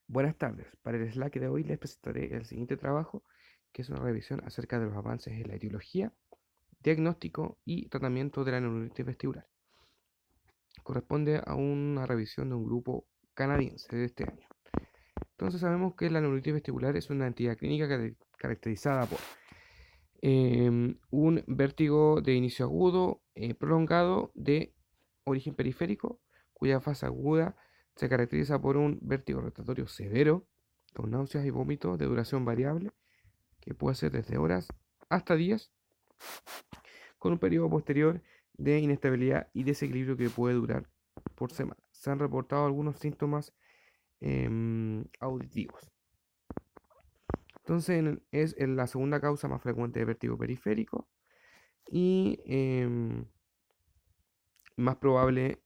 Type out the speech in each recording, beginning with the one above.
Buenas tardes. Para el Slack de hoy les presentaré el siguiente trabajo, que es una revisión acerca de los avances en la etiología, diagnóstico y tratamiento de la neuritis vestibular. Corresponde a una revisión de un grupo canadiense de este año. Entonces sabemos que la neuritis vestibular es una entidad clínica caracterizada por un vértigo de inicio agudo prolongado de origen periférico, cuya fase aguda se caracteriza por un vértigo rotatorio severo, con náuseas y vómitos de duración variable, que puede ser desde horas hasta días, con un periodo posterior de inestabilidad y desequilibrio que puede durar por semana. Se han reportado algunos síntomas auditivos. Entonces es la segunda causa más frecuente de vértigo periférico y más probable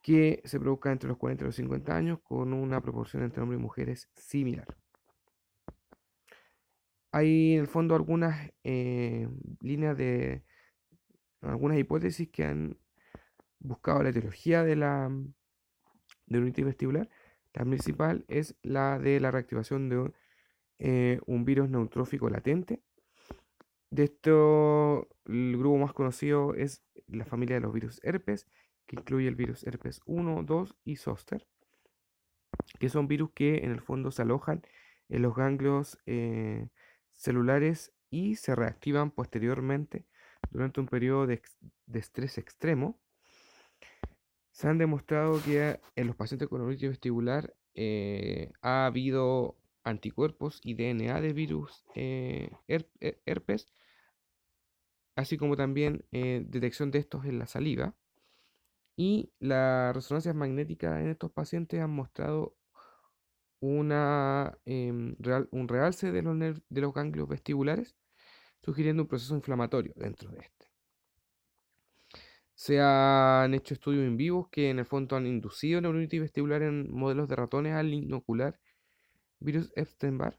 que se produzca entre los 40 y los 50 años con una proporción entre hombres y mujeres similar. Hay en el fondo algunas líneas de algunas hipótesis que han buscado la etiología de la neuritis vestibular. La principal es la de la reactivación de un virus neutrófico latente. De esto, el grupo más conocido es la familia de los virus herpes, que incluye el virus herpes 1, 2 y zóster, que son virus que en el fondo se alojan en los ganglios celulares y se reactivan posteriormente durante un periodo de estrés extremo. Se han demostrado que en los pacientes con neuritis vestibular ha habido anticuerpos y DNA de virus herpes, así como también detección de estos en la saliva. Y las resonancias magnéticas en estos pacientes han mostrado un realce de de los ganglios vestibulares, sugiriendo un proceso inflamatorio dentro de este. Se han hecho estudios en vivos que en el fondo han inducido neuritis vestibular en modelos de ratones al inocular virus Epstein-Barr.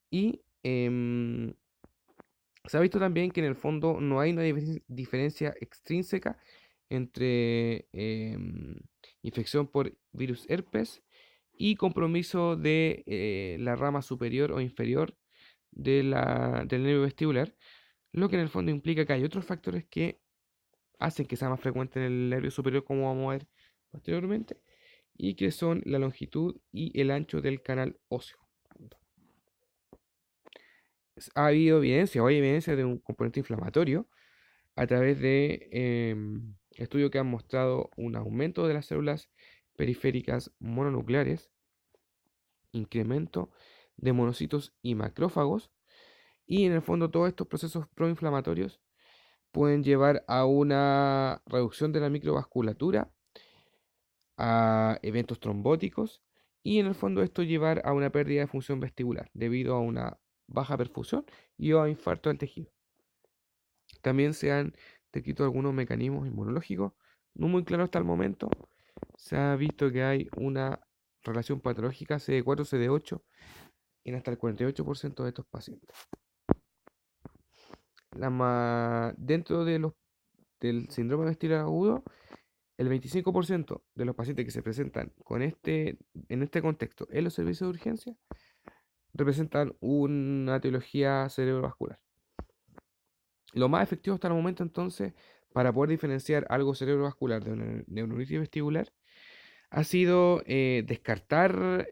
Y se ha visto también que en el fondo no hay una diferencia extrínseca entre infección por virus herpes y compromiso de la rama superior o inferior del nervio vestibular, lo que en el fondo implica que hay otros factores que hacen que sea más frecuente en el nervio superior, como vamos a ver posteriormente, y que son la longitud y el ancho del canal óseo. Ha habido evidencia, o hay evidencia de un componente inflamatorio a través de estudios que han mostrado un aumento de las células periféricas mononucleares, incremento de monocitos y macrófagos, y en el fondo todos estos procesos proinflamatorios pueden llevar a una reducción de la microvasculatura, a eventos trombóticos, y en el fondo esto llevar a una pérdida de función vestibular debido a una baja perfusión y o a infarto del tejido. También se han descrito algunos mecanismos inmunológicos, no muy claros hasta el momento. Se ha visto que hay una relación patológica CD4-CD8 en hasta el 48% de estos pacientes. Dentro del síndrome vestibular agudo, el 25% de los pacientes que se presentan en este contexto en los servicios de urgencia representan una etiología cerebrovascular. Lo más efectivo hasta el momento entonces para poder diferenciar algo cerebrovascular de una neuritis vestibular ha sido descartar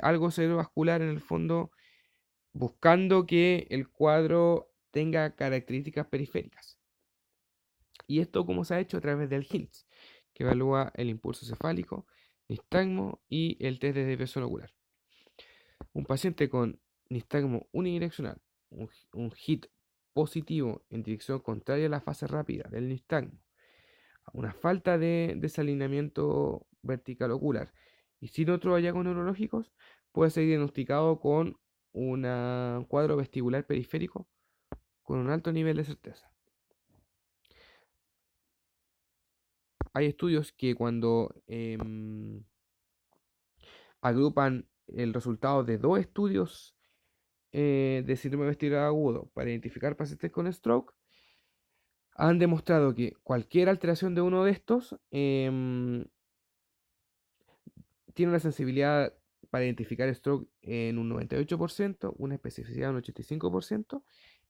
algo cerebrovascular en el fondo buscando que el cuadro tenga características periféricas. Y esto como se ha hecho a través del HINTS, que evalúa el impulso cefálico, nistagmo y el test de desviación ocular. Un paciente con nistagmo unidireccional, un HIT positivo en dirección contraria a la fase rápida del nistagmo, una falta de desalineamiento vertical ocular y sin otros hallazgos neurológicos, puede ser diagnosticado con un cuadro vestibular periférico con un alto nivel de certeza. Hay estudios que cuando agrupan el resultado de dos estudios de síndrome vestibular agudo para identificar pacientes con stroke, han demostrado que cualquier alteración de uno de estos tiene una sensibilidad para identificar stroke en un 98%, una especificidad en un 85%,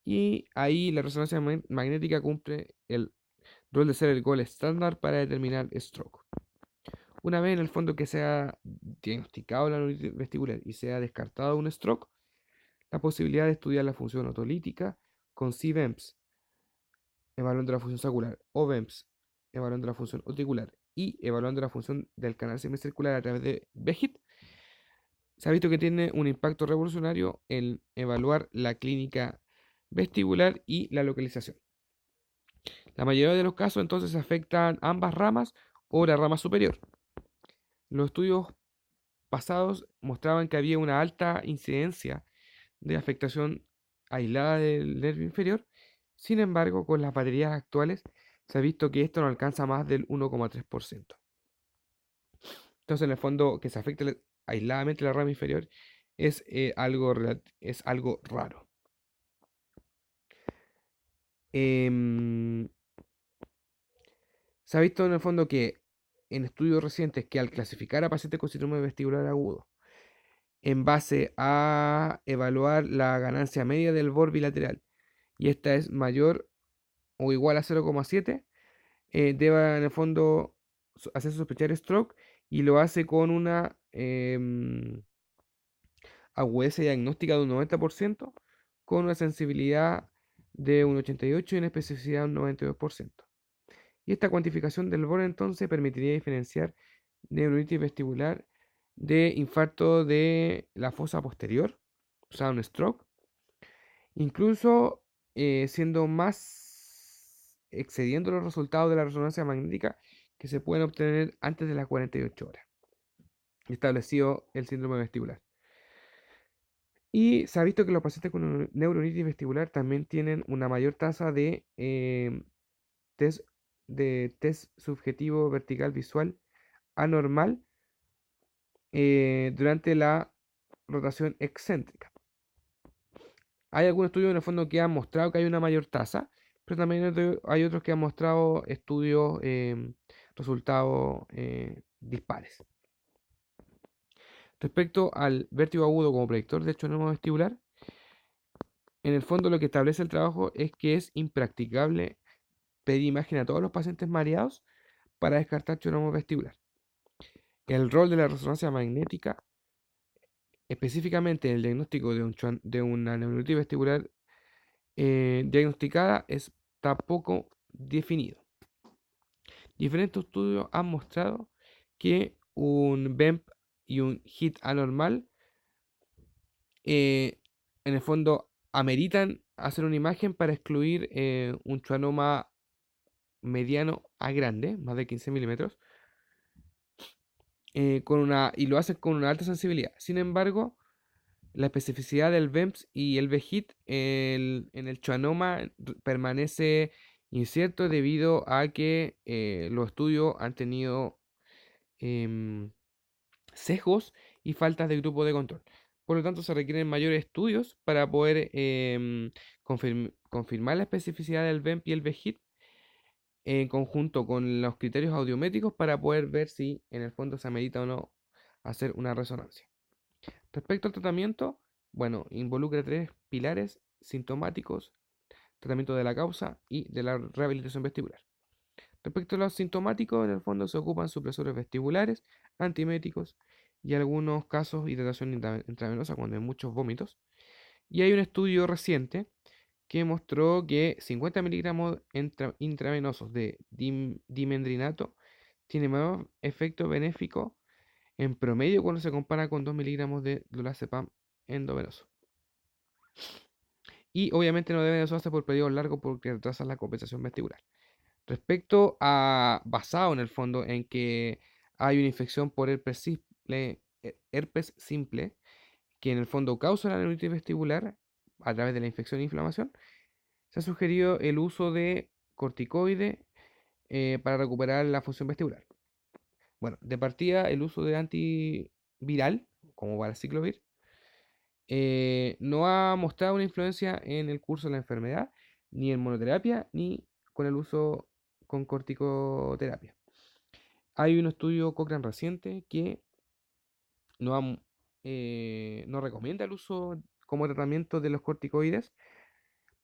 y ahí la resonancia magnética cumple el rol de ser el gol estándar para determinar stroke. Una vez en el fondo que se ha diagnosticado la neuritis vestibular y se ha descartado un stroke, la posibilidad de estudiar la función otolítica con CVEMS, evaluando la función sacral, o VEMS, evaluando la función auricular, y evaluando la función del canal semicircular a través de BEGIT, se ha visto que tiene un impacto revolucionario en evaluar la clínica vestibular y la localización. La mayoría de los casos entonces afectan ambas ramas o la rama superior. Los estudios pasados mostraban que había una alta incidencia de afectación aislada del nervio inferior. Sin embargo, con las baterías actuales se ha visto que esto no alcanza más del 1,3%. Entonces, en el fondo, que se afecte aisladamente la rama inferior es algo raro. Em, Se ha visto en el fondo que en estudios recientes que al clasificar a pacientes con síndrome vestibular agudo en base a evaluar la ganancia media del BOR bilateral y esta es mayor o igual a 0,7, debe en el fondo hacer sospechar stroke y lo hace con una agudeza diagnóstica de un 90%, con una sensibilidad de un 88% y una especificidad de un 92%. Y esta cuantificación del BOR entonces permitiría diferenciar neuritis vestibular de infarto de la fosa posterior, o sea, un stroke, incluso siendo más excediendo los resultados de la resonancia magnética que se pueden obtener antes de las 48 horas, establecido el síndrome vestibular. Y se ha visto que los pacientes con neuronitis vestibular también tienen una mayor tasa test, de test subjetivo vertical visual anormal durante la rotación excéntrica. Hay algunos estudios en el fondo que han mostrado que hay una mayor tasa, pero también hay otros que han mostrado estudios, resultados dispares. Respecto al vértigo agudo como predictor de schwannoma vestibular, en el fondo lo que establece el trabajo es que es impracticable pedir imagen a todos los pacientes mareados para descartar schwannoma vestibular. El rol de la resonancia magnética, específicamente en el diagnóstico de una neuritis vestibular diagnosticada, está poco definido. Diferentes estudios han mostrado que un BEMP y un HIT anormal en el fondo ameritan hacer una imagen para excluir un schwannoma mediano a grande, más de 15 milímetros, y lo hacen con una alta sensibilidad. Sin embargo, la especificidad del BEMS y el BHIT en el schwannoma permanece incierto debido a que los estudios han tenido em, sesgos y faltas de grupo de control. Por lo tanto, se requieren mayores estudios para poder confirmar la especificidad del BEMP y el BHIT en conjunto con los criterios audiométricos para poder ver si en el fondo se amerita o no hacer una resonancia. Respecto al tratamiento, bueno, involucra tres pilares sintomáticos: tratamiento de la causa y de la rehabilitación vestibular. Respecto a los sintomáticos, en el fondo se ocupan supresores vestibulares, antieméticos y en algunos casos hidratación intravenosa cuando hay muchos vómitos. Y hay un estudio reciente que mostró que 50 miligramos intravenosos de dimendrinato tiene más efecto benéfico en promedio cuando se compara con 2 miligramos de lorazepam endovenoso. Y obviamente no deben usarse por periodos largos porque retrasan la compensación vestibular. Respecto a, basado en el fondo en que hay una infección por herpes simple, que en el fondo causa la neuritis vestibular a través de la infección e inflamación, se ha sugerido el uso de corticoide para recuperar la función vestibular. Bueno, de partida el uso de antiviral, como Valaciclovir, no ha mostrado una influencia en el curso de la enfermedad, ni en monoterapia, ni con el uso con corticoterapia. Hay un estudio Cochrane reciente que no ha no recomienda el uso como tratamiento de los corticoides,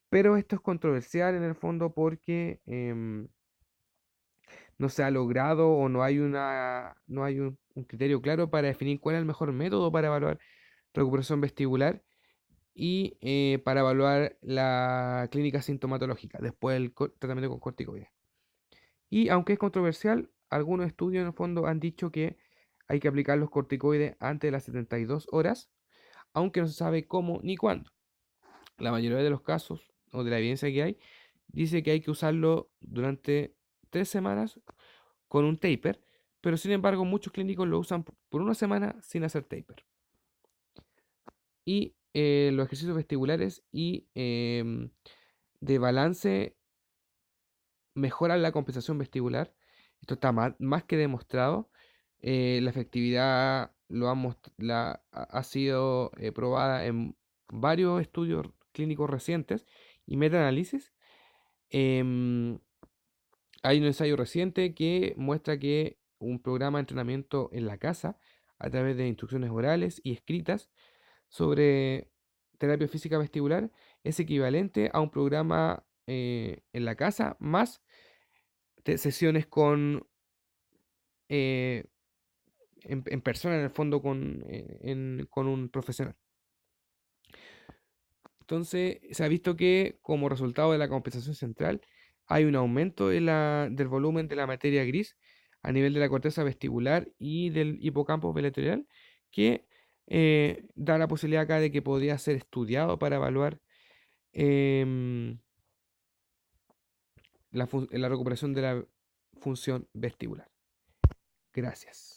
pero esto es controversial en el fondo porque no se ha logrado o no hay un criterio claro para definir cuál es el mejor método para evaluar recuperación vestibular y para evaluar la clínica sintomatológica después del tratamiento con corticoides. Y aunque es controversial, algunos estudios en el fondo han dicho que hay que aplicar los corticoides antes de las 72 horas, aunque no se sabe cómo ni cuándo. La mayoría de los casos o de la evidencia que hay dice que hay que usarlo durante 3 semanas con un taper, pero sin embargo muchos clínicos lo usan por una semana sin hacer taper. Y los ejercicios vestibulares y de balance mejoran la compensación vestibular. Esto está más que demostrado. La efectividad ha sido probada en varios estudios clínicos recientes y metaanálisis. Em, Hay un ensayo reciente que muestra que un programa de entrenamiento en la casa, a través de instrucciones orales y escritas sobre terapia física vestibular, es equivalente a un programa en la casa más sesiones eh, en persona, en el fondo, con un profesional. Entonces, se ha visto que como resultado de la compensación central hay un aumento del volumen de la materia gris a nivel de la corteza vestibular y del hipocampo velatorial, que da la posibilidad acá de que podría ser estudiado para evaluar em, la recuperación de la función vestibular. Gracias.